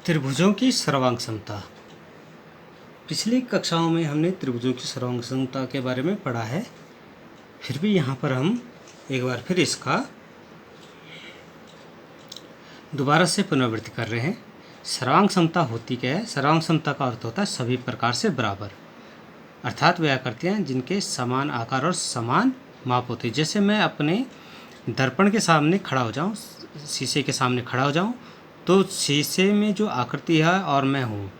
त्रिभुजों की सर्वांग समता। पिछली कक्षाओं में हमने त्रिभुजों की सर्वांग समता के बारे में पढ़ा है। फिर भी यहाँ पर हम एक बार फिर इसका दोबारा से पुनरावृत्ति कर रहे हैं। सर्वांग समता होती क्या है? सर्वांग समता का अर्थ होता है सभी प्रकार से बराबर, अर्थात वे आकृतियाँ जिनके समान आकार और समान माप होते हैं। जैसे मैं अपने दर्पण के सामने खड़ा हो जाऊँ, शीशे के सामने खड़ा हो जाऊँ, तो शीशे में जो आकृति है और मैं हूँ,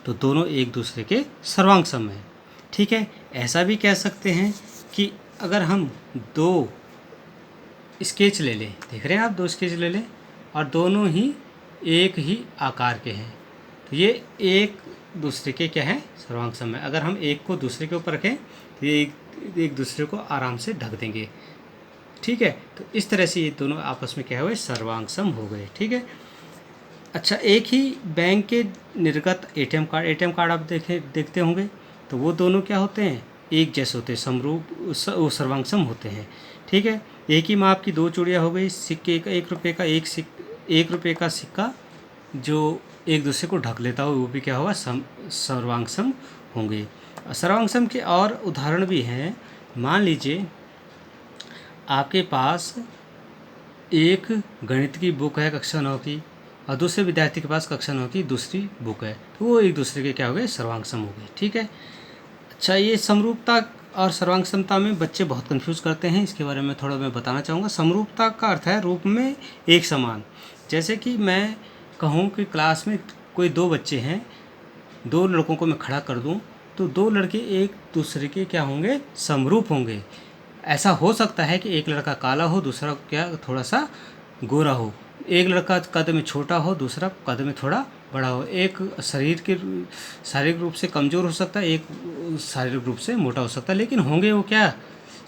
तो दोनों एक दूसरे के सर्वांग सम हैं। ठीक है, ऐसा भी कह सकते हैं कि अगर हम दो स्केच ले लें, देख रहे हैं आप, दो स्केच ले लें और दोनों ही एक ही आकार के हैं, तो ये एक दूसरे के क्या है? सर्वांग सम है। अगर हम एक को दूसरे के ऊपर रखें तो ये एक दूसरे को आराम से ढक देंगे। ठीक है, तो इस तरह से ये दोनों आपस में क्या हुए? सर्वांग सम हो गए। ठीक है। अच्छा, एक ही बैंक के निर्गत एटीएम कार्ड आप देखते होंगे, तो वो दोनों क्या होते हैं? एक जैसे होते हैं, समरूप सर्वांग सम होते हैं। ठीक है, एक ही माप की दो चूड़ियाँ हो गई, सिक्के का एक रुपये का सिक्का जो एक दूसरे को ढक लेता हो, वो भी क्या होगा? सर्वांग सम होंगे। सर्वांग सम के और उदाहरण भी हैं। मान लीजिए आपके पास एक गणित की बुक है कक्षा 9 की, और दूसरे विद्यार्थी के पास कक्षा 9 की दूसरी बुक है, तो वो एक दूसरे के क्या हो गए? सर्वांग सम हो गए। ठीक है। अच्छा, ये समरूपता और सर्वांग समता में बच्चे बहुत कंफ्यूज करते हैं, इसके बारे में थोड़ा मैं बताना चाहूँगा। समरूपता का अर्थ है रूप में एक समान। जैसे कि मैं कहूँ कि क्लास में कोई दो बच्चे हैं, दो लड़कों को मैं खड़ा कर दूँ, तो दो लड़के एक दूसरे के क्या होंगे? समरूप होंगे। ऐसा हो सकता है कि एक लड़का काला हो, दूसरा क्या थोड़ा सा गोरा हो, एक लड़का कद में छोटा हो, दूसरा कद में थोड़ा बड़ा हो, एक शारीरिक रूप से कमज़ोर हो सकता है, एक शारीरिक रूप से मोटा हो सकता है, लेकिन होंगे वो क्या?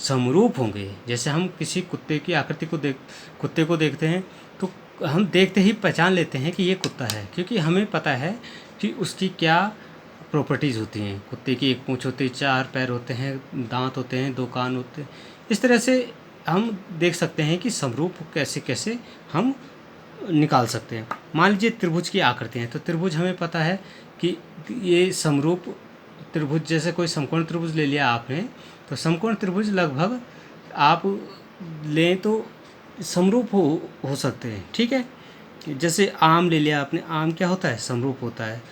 समरूप होंगे। जैसे हम किसी कुत्ते की आकृति को कुत्ते को देखते हैं, तो हम देखते ही पहचान लेते हैं कि ये कुत्ता है, क्योंकि हमें पता है कि उसकी क्या प्रॉपर्टीज़ होती हैं। कुत्ते की एक पूँछ होती है, चार पैर होते हैं, दांत होते हैं, दो कान होते हैं। इस तरह से हम देख सकते हैं कि समरूप कैसे कैसे हम निकाल सकते हैं। मान लीजिए त्रिभुज की आकृति है, तो त्रिभुज हमें पता है कि ये समरूप त्रिभुज, जैसे कोई समकोण त्रिभुज ले लिया आपने, तो समकोण त्रिभुज लगभग आप लें तो समरूप हो सकते हैं। ठीक है, जैसे आम ले लिया आपने, आम क्या होता है? समरूप होता है।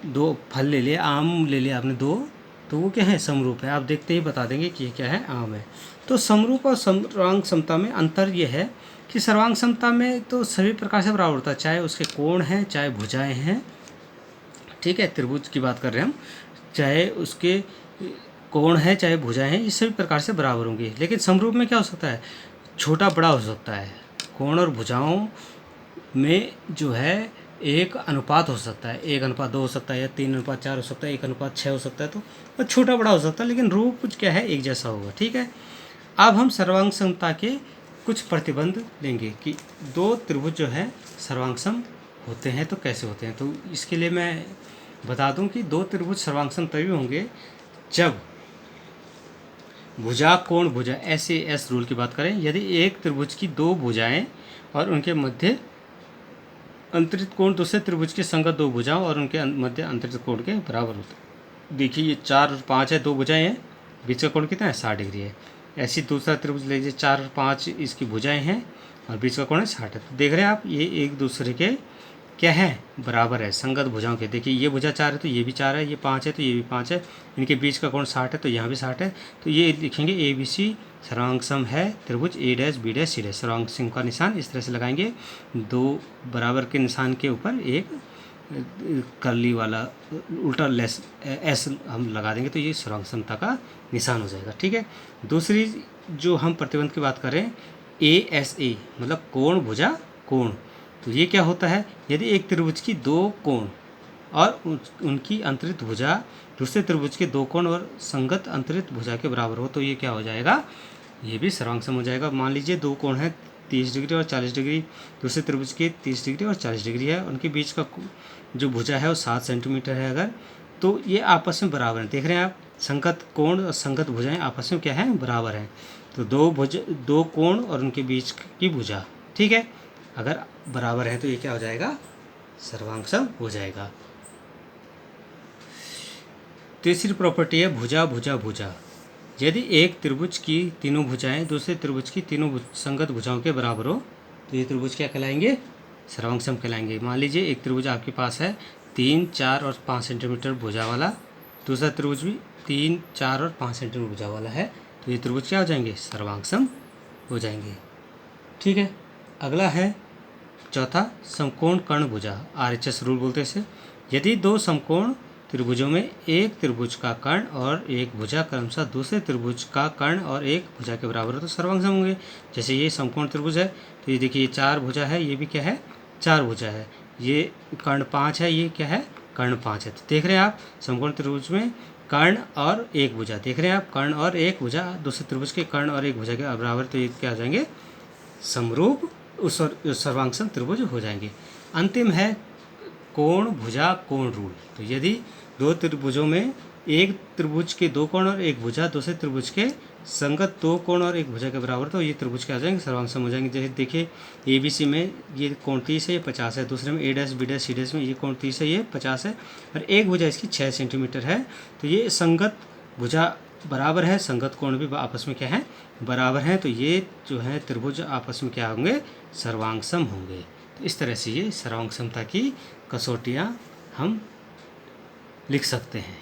दो फल ले लिया, आम ले लिया आपने दो, तो वो क्या है? समरूप है। आप देखते ही बता देंगे कि ये क्या है? आम है। तो समरूप और सर्वांग समता में अंतर ये है कि सर्वांग समता में तो सभी प्रकार से बराबर होता है, चाहे उसके कोण हैं, चाहे भुजाएं हैं। ठीक है, त्रिभुज की बात कर रहे हैं हम, चाहे उसके कोण है, चाहे भुजाएं हैं, ये सभी प्रकार से बराबर होंगे। लेकिन समरूप में क्या हो सकता है? छोटा बड़ा हो सकता है। कोण और भुजाओं में जो है एक अनुपात हो सकता है, 1:2 हो सकता है, या 3:4 हो सकता है, 1:6 हो सकता है, तो छोटा बड़ा हो सकता है, लेकिन रूप क्या है? एक जैसा होगा। ठीक है। अब हम सर्वांग समता के कुछ प्रतिबंध लेंगे कि दो त्रिभुज जो है सर्वांग सम होते हैं तो कैसे होते हैं। तो इसके लिए मैं बता दूं कि दो त्रिभुज सर्वांग सम तभी होंगे जब भुजा कोण भुजा, SAS रूल की बात करें, यदि एक त्रिभुज की दो भुजाएं और उनके मध्य अंतरित कोण दूसरे त्रिभुज के संगत दो भुजाओं और उनके मध्य अंतरित कोण के बराबर होते हैं। देखिए, ये 4 और 5 है, दो भुजाएं हैं, बीच का कोण कितना है? 60 डिग्री है। ऐसी दूसरा त्रिभुज ले लीजिए, 4 और 5 इसकी भुजाएं हैं और बीच का कोण है 60 है। तो देख रहे हैं आप, ये एक दूसरे के क्या है? बराबर है, संगत भुजाओं के। देखिए, ये भुजा 4 है तो ये भी 4 है, ये 5 है तो ये भी 5 है, इनके बीच का कोण 60 है तो यहाँ भी 60 है। तो ये लिखेंगे ABC सर्वांग सम है त्रिभुज A', B', C'। सर्वांग सम का निशान इस तरह से लगाएंगे, दो बराबर के निशान के ऊपर एक कर्ली वाला उल्टा लेस S हम लगा देंगे, तो ये सर्वांग समता का निशान हो जाएगा। ठीक है। दूसरी जो हम प्रतिबंध की बात करें, ASA मतलब कोण भुजा कोण, तो ये क्या होता है? यदि एक त्रिभुज की दो कोण और उनकी अंतरित भुजा दूसरे त्रिभुज के दो कोण और संगत अंतरित भुजा के बराबर हो, तो ये क्या हो जाएगा? ये भी सर्वांग सम हो जाएगा। मान लीजिए दो कोण है 30 डिग्री और 40 डिग्री, दूसरे त्रिभुज के 30 डिग्री और 40 डिग्री है, उनके बीच का जो भुजा है वो 7 सेंटीमीटर है अगर, तो ये आपस में बराबर हैं। देख रहे हैं आप, संगत कोण और संगत भुजाएं आपस में क्या है? बराबर हैं। तो दो कोण और उनके बीच की भुजा, ठीक है, अगर बराबर है तो ये क्या हो जाएगा? सर्वांग सम हो जाएगा। तीसरी प्रॉपर्टी है भुजा भुजा भुजा। यदि एक त्रिभुज की तीनों भुजाएं दूसरे त्रिभुज की तीनों संगत भुजाओं के बराबर हो तो ये त्रिभुज क्या कहलाएंगे? सर्वांग सम कहलाएंगे। मान लीजिए एक त्रिभुज आपके पास है 3, 4 और 5 सेंटीमीटर भुजा वाला, दूसरा त्रिभुज भी 3, 4 और 5 सेंटीमीटर भुजा वाला है, तो ये त्रिभुज क्या हो जाएंगे? सर्वांग सम हो जाएंगे। ठीक है, अगला है चौथा समकोण कर्ण भुजा, RHS रूल बोलते हैं इसे। यदि दो समकोण त्रिभुजों में एक त्रिभुज का कर्ण और एक भुजा क्रमशः दूसरे त्रिभुज का कर्ण और एक भुजा के बराबर हो तो सर्वांग सम होंगे। जैसे ये समकोण त्रिभुज है तो ये देखिए 4 भुजा है, ये भी क्या है? 4 भुजा है। ये कर्ण 5 है, ये क्या है? कर्ण 5 है। तो देख रहे हैं आप समकोण त्रिभुज में कर्ण और एक भुजा, देख रहे हैं आप कर्ण और एक भुजा दूसरे त्रिभुज के कर्ण और एक भुजा के बराबर, तो ये क्या हो जाएंगे? समरूप सर्वांग सम त्रिभुज हो जाएंगे। अंतिम है कोण भुजा कोण रूल। तो यदि दो त्रिभुजों में एक त्रिभुज के दो कोण और एक भुजा दूसरे त्रिभुज के संगत दो कोण और एक भुजा के बराबर, तो ये त्रिभुज क्या हो जाएंगे? सर्वांग सम हो जाएंगे। जैसे देखिए ABC में ये कोण 30 है, ये 50 है, दूसरे में A dash B dash C dash में ये कोण 30 है, ये 50 है, और एक भुजा इसकी 6 सेंटीमीटर है, तो ये संगत भुजा बराबर है, संगत कोण भी आपस में क्या है? बराबर हैं, तो ये जो है त्रिभुज आपस में क्या होंगे? सर्वांग सम होंगे। तो इस तरह से ये सर्वांग समता की कसौटियाँ हम लिख सकते हैं।